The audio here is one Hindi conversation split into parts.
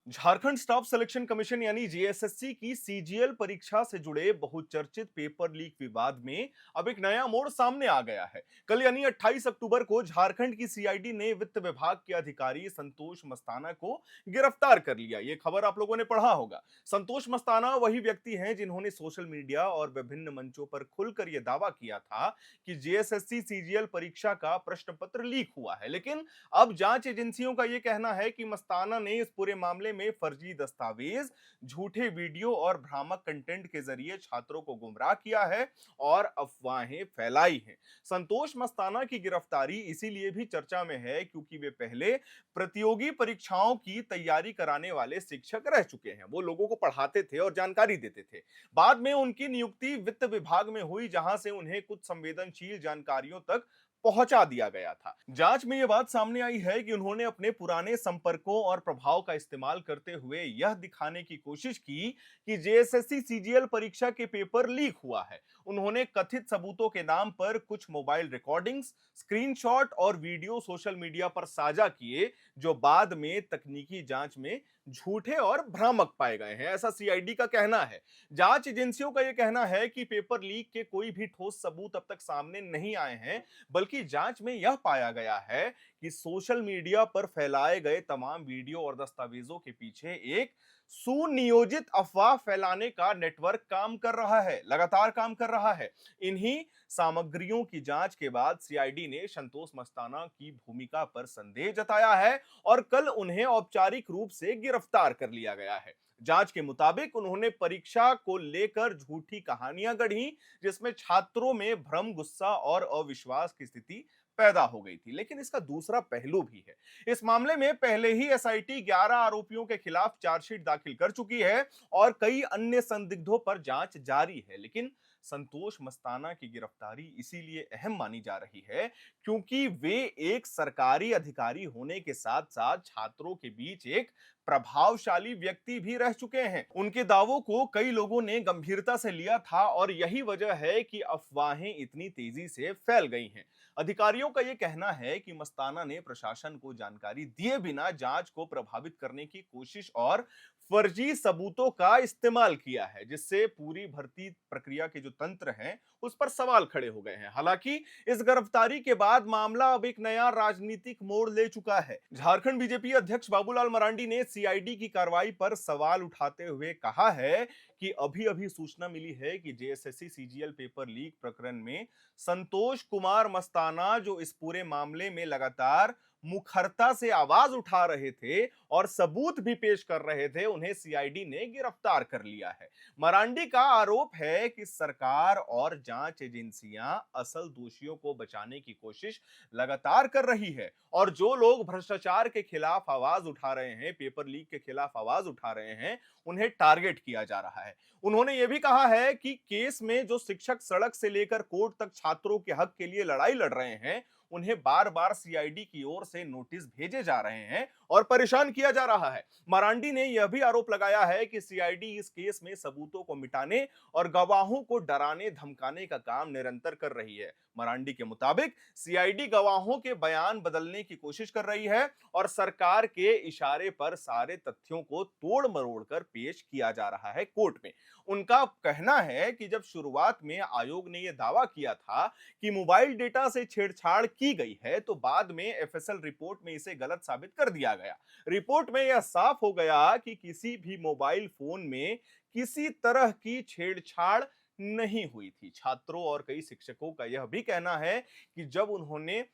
झारखंड स्टाफ सिलेक्शन कमीशन यानी जेएसएससी की सीजीएल परीक्षा से जुड़े बहुचर्चित पेपर लीक विवाद में अब एक नया मोड़ सामने आ गया है। कल यानी 28 अक्टूबर को झारखंड की सीआईडी ने वित्त विभाग के अधिकारी संतोष मस्ताना को गिरफ्तार कर लिया। ये खबर आप लोगों ने पढ़ा होगा। संतोष मस्ताना वही व्यक्ति हैं जिन्होंने सोशल मीडिया और विभिन्न मंचों पर खुलकर यह दावा किया था कि जेएसएससी सीजीएल परीक्षा का प्रश्न पत्र लीक हुआ है। लेकिन अब जांच एजेंसियों का यह कहना है कि मस्ताना ने इस पूरे मामले में फर्जी दस्तावेज, झूठे वीडियो और भ्रामक कंटेंट के जरिए छात्रों को गुमराह किया है और अफवाहें फैलाई हैं। संतोष मस्ताना की गिरफ्तारी इसीलिए भी चर्चा में है क्योंकि वे पहले प्रतियोगी परीक्षाओं की तैयारी कराने वाले शिक्षक रह चुके हैं। वो लोगों को पढ़ाते थे और जानकारी देते थे। बाद में उनकी नियुक्ति वित्त विभाग में हुई, जहां से उन्हें कुछ संवेदनशील जानकारियों तक पहुंचा दिया गया था। जांच में यह बात सामने आई है कि उन्होंने अपने पुराने संपर्कों और प्रभाव का इस्तेमाल करते हुए यह दिखाने की कोशिश की कि जेएसएससी सीजीएल परीक्षा के पेपर लीक हुआ है। उन्होंने कथित सबूतों के नाम पर कुछ मोबाइल रिकॉर्डिंग्स, स्क्रीनशॉट और वीडियो सोशल मीडिया पर साझा किए, जो बाद में तकनीकी जांच में झूठे और भ्रामक पाए गए हैं, ऐसा सीआईडी का कहना है। जांच एजेंसियों का यह कहना है कि पेपर लीक के कोई भी ठोस सबूत अब तक सामने नहीं आए हैं, बल्कि जांच में यह पाया गया है कि सोशल मीडिया पर फैलाए गए तमाम वीडियो और दस्तावेजों के पीछे एक सुनियोजित अफवाह फैलाने का नेटवर्क काम कर रहा है, लगातार काम कर रहा है। इन्हीं सामग्रियों की जांच के बाद सीआईडी ने संतोष मस्ताना की भूमिका पर संदेह जताया है और कल उन्हें औपचारिक रूप से गिरफ्तार कर लिया गया है। जांच के मुताबिक उन्होंने परीक्षा को लेकर झूठी कहानियां गढ़ी, जिसमें छात्रों में भ्रम, गुस्सा और अविश्वास की स्थिति पैदा हो गई थी। लेकिन इसका दूसरा पहलू भी है। इस मामले में पहले ही एसआईटी 11 आरोपियों के खिलाफ चार्जशीट दाखिल कर चुकी है और कई अन्य संदिग्धों पर जांच जारी है। लेकिन संतोष मस्ताना की गिरफ्तारी इसीलिए अहम मानी जा रही है क्योंकि वे एक सरकारी अधिकारी होने के साथ साथ छात्रों के बीच एक प्रभावशाली व्यक्ति भी रह चुके हैं। उनके दावों को कई लोगों ने गंभीरता से लिया था और यही वजह है कि अफवाहें इतनी तेजी से फैल गई हैं। अधिकारियों का यह कहना है कि मस्ताना ने प्रशासन को जानकारी दिए बिना जांच को प्रभावित करने की कोशिश और फर्जी सबूतों का इस्तेमाल किया है, जिससे पूरी भर्ती प्रक्रिया के जो तंत्र हैं उस पर सवाल खड़े हो गए हैं। हालांकि इस गिरफ्तारी के बाद मामला अब एक नया राजनीतिक मोड़ ले चुका है। झारखंड बीजेपी अध्यक्ष बाबूलाल मरांडी ने सीआईडी की कार्रवाई पर सवाल उठाते हुए कहा है कि अभी अभी सूचना मिली है कि जेएसएससी सीजीएल पेपर लीक प्रकरण में संतोष कुमार मस्ताना, जो इस पूरे मामले में लगातार मुखरता से आवाज उठा रहे थे और सबूत भी पेश कर रहे थे, उन्हें सीआईडी ने गिरफ्तार कर लिया है। मरांडी का आरोप है कि सरकार और जांच एजेंसियां असल दोषियों को बचाने की कोशिश लगातार कर रही है और जो लोग भ्रष्टाचार के खिलाफ आवाज उठा रहे हैं, पेपर लीक के खिलाफ आवाज उठा रहे हैं, उन्हें टारगेट किया जा रहा है। उन्होंने यह भी कहा है कि केस में जो शिक्षक सड़क से लेकर कोर्ट तक छात्रों के हक के लिए लड़ाई लड़ रहे हैं, उन्हें बार बार सीआईडी की ओर से नोटिस भेजे जा रहे हैं और परेशान किया जा रहा है। मरांडी ने यह भी आरोप लगाया है कि सीआईडी इस केस में सबूतों को मिटाने और गवाहों को डराने धमकाने का काम निरंतर कर रही है। मरांडी के मुताबिक सीआईडी गवाहों के बयान बदलने की कोशिश कर रही है और सरकार के इशारे पर सारे तथ्यों को तोड़ मरोड़ कर पेश किया जा रहा है कोर्ट में। उनका कहना है कि जब शुरुआत में आयोग ने यह दावा किया था कि मोबाइल डेटा से छेड़छाड़ की गई है, तो बाद में एफएसएल रिपोर्ट में इसे गलत साबित कर दिया गया। रिपोर्ट में यह साफ हो गया कि किसी भी मोबाइल फोन में किसी तरह की छेड़छाड़ नहीं हुई थी। छात्रों और कई शिक्षकों का यह भी कहना है कि जब उन्होंने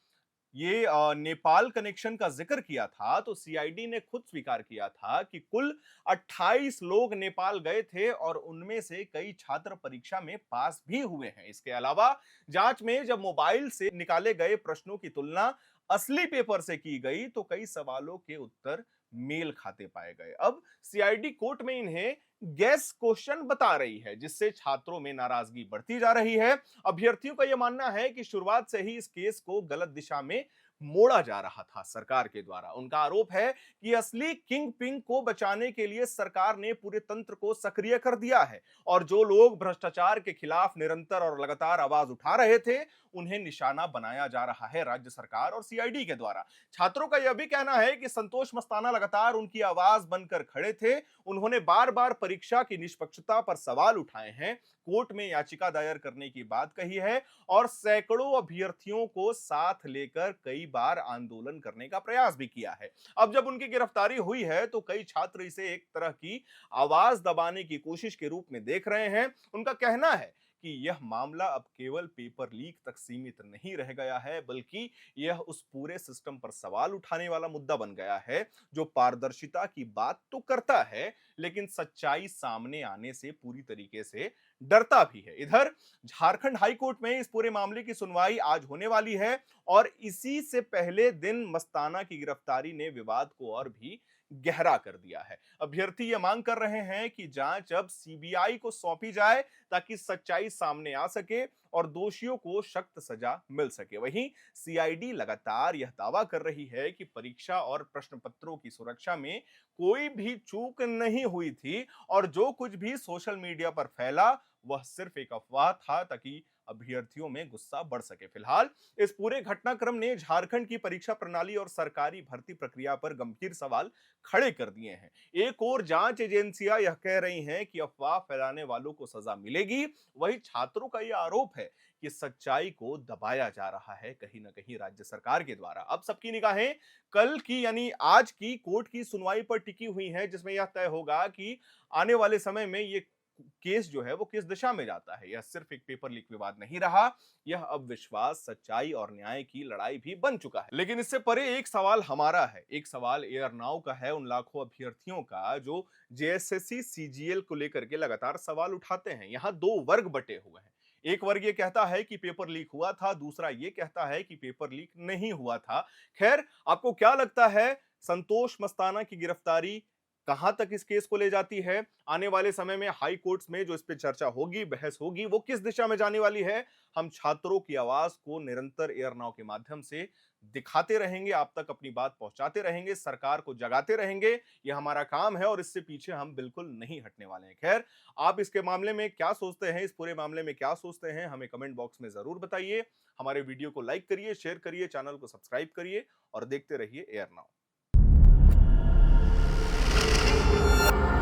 ये नेपाल कनेक्शन का जिक्र किया था तो सीआईडी ने खुद स्वीकार किया था कि कुल 28 लोग नेपाल गए थे और उनमें से कई छात्र परीक्षा में पास भी हुए हैं। इसके अलावा जांच में जब मोबाइल से निकाले गए प्रश्नों की तुलना असली पेपर से की गई तो कई सवालों के उत्तर मेल खाते पाए गए। अब सीआईडी कोर्ट में इन्हें गैस क्वेश्चन बता रही है, जिससे छात्रों में नाराजगी बढ़ती जा रही है। अभ्यर्थियों का यह मानना है कि शुरुआत से ही इस केस को गलत दिशा में मोड़ा जा रहा था सरकार के द्वारा। उनका आरोप है कि असली किंग पिंग को बचाने के लिए सरकार ने पूरे तंत्र को सक्रिय कर दिया है और जो लोग भ्रष्टाचार के खिलाफ निरंतर और लगातार आवाज उठा रहे थे, उन्हें निशाना बनाया जा रहा है राज्य सरकार और सीआईडी के द्वारा। छात्रों का यह भी कहना है कि संतोष मस्ताना लगातार उनकी आवाज बनकर खड़े थे। उन्होंने बार-बार परीक्षा की निष्पक्षता पर सवाल उठाए हैं, कोर्ट में याचिका दायर करने की बात कही है और सैकड़ों अभ्यर्थियों को साथ लेकर कई बार आंदोलन करने का प्रयास भी किया है। अब जब उनकी गिरफ्तारी हुई है तो कई छात्र इसे एक तरह की आवाज दबाने की कोशिश के रूप में देख रहे हैं। उनका कहना है कि यह मामला अब केवल पेपर लीक तक सीमित नहीं रह गया है, बल्कि यह उस पूरे सिस्टम पर सवाल उठाने वाला मुद्दा बन गया है जो पारदर्शिता की बात तो करता है लेकिन सच्चाई सामने आने से पूरी तरीके से डरता भी है। इधर झारखंड हाई कोर्ट में इस पूरे मामले की सुनवाई आज होने वाली है और इसी से पहले दिन मस्ताना की गिरफ्तारी ने विवाद को और भी गहरा कर दिया है। अभ्यर्थी ये मांग कर रहे हैं कि जांच अब सीबीआई को सौंपी जाए ताकि सच्चाई सामने आ सके और दोषियों को सख्त सजा मिल सके। वहीं सीआईडी लगातार यह दावा कर रही है कि परीक्षा और प्रश्न पत्रों की सुरक्षा में कोई भी चूक नहीं हुई थी और जो कुछ भी सोशल मीडिया पर फैला वह सिर्फ एक अफवाह था ताकि अभ्यर्थियों में गुस्सा बढ़ सके। फिलहाल इस पूरे घटनाक्रम ने झारखंड की परीक्षा प्रणाली और सरकारी भर्ती प्रक्रिया पर गंभीर सवाल खड़े कर दिए हैं। एक और जांच एजेंसियां यह कह रही हैं कि अफवाह फैलाने वालों को सजा मिलेगी, वहीं छात्रों का यह आरोप है कि सच्चाई को दबाया जा रहा है कहीं ना कहीं राज्य सरकार के द्वारा। अब सबकी निगाहें कल की यानी आज की कोर्ट की सुनवाई पर टिकी हुई हैं, जिसमें यह तय होगा कि आने वाले समय में ये केस जो है वो किस दिशा में जाता है। यह सिर्फ एक पेपर लीक विवाद नहीं रहा, यह अब विश्वास, सच्चाई और न्याय की लड़ाई भी बन चुका है। लेकिन इससे परे एक सवाल हमारा है, एक सवाल एयर नाउ का है, उन लाखों अभ्यर्थियों का जो जेएसएससी सीजीएल को लेकर के लगातार सवाल उठाते हैं। यहाँ दो वर्ग बटे हुए हैं। एक वर्ग ये कहता है कि पेपर लीक हुआ था, दूसरा ये कहता है कि पेपर लीक नहीं हुआ था। खैर, आपको क्या लगता है संतोष मस्ताना की गिरफ्तारी कहां तक इस केस को ले जाती है? आने वाले समय में हाई कोर्ट्स में जो इस पे चर्चा होगी, बहस होगी, वो किस दिशा में जाने वाली है? हम छात्रों की आवाज को निरंतर एयर नाउ के माध्यम से दिखाते रहेंगे, आप तक अपनी बात पहुंचाते रहेंगे, सरकार को जगाते रहेंगे। ये हमारा काम है और इससे पीछे हम बिल्कुल नहीं हटने वाले हैं। खैर, आप इसके मामले में क्या सोचते हैं, इस पूरे मामले में क्या सोचते हैं, हमें कमेंट बॉक्स में जरूर बताइए। हमारे वीडियो को लाइक करिए, शेयर करिए, चैनल को सब्सक्राइब करिए और देखते रहिए एयर नाउ।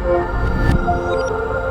Thank you.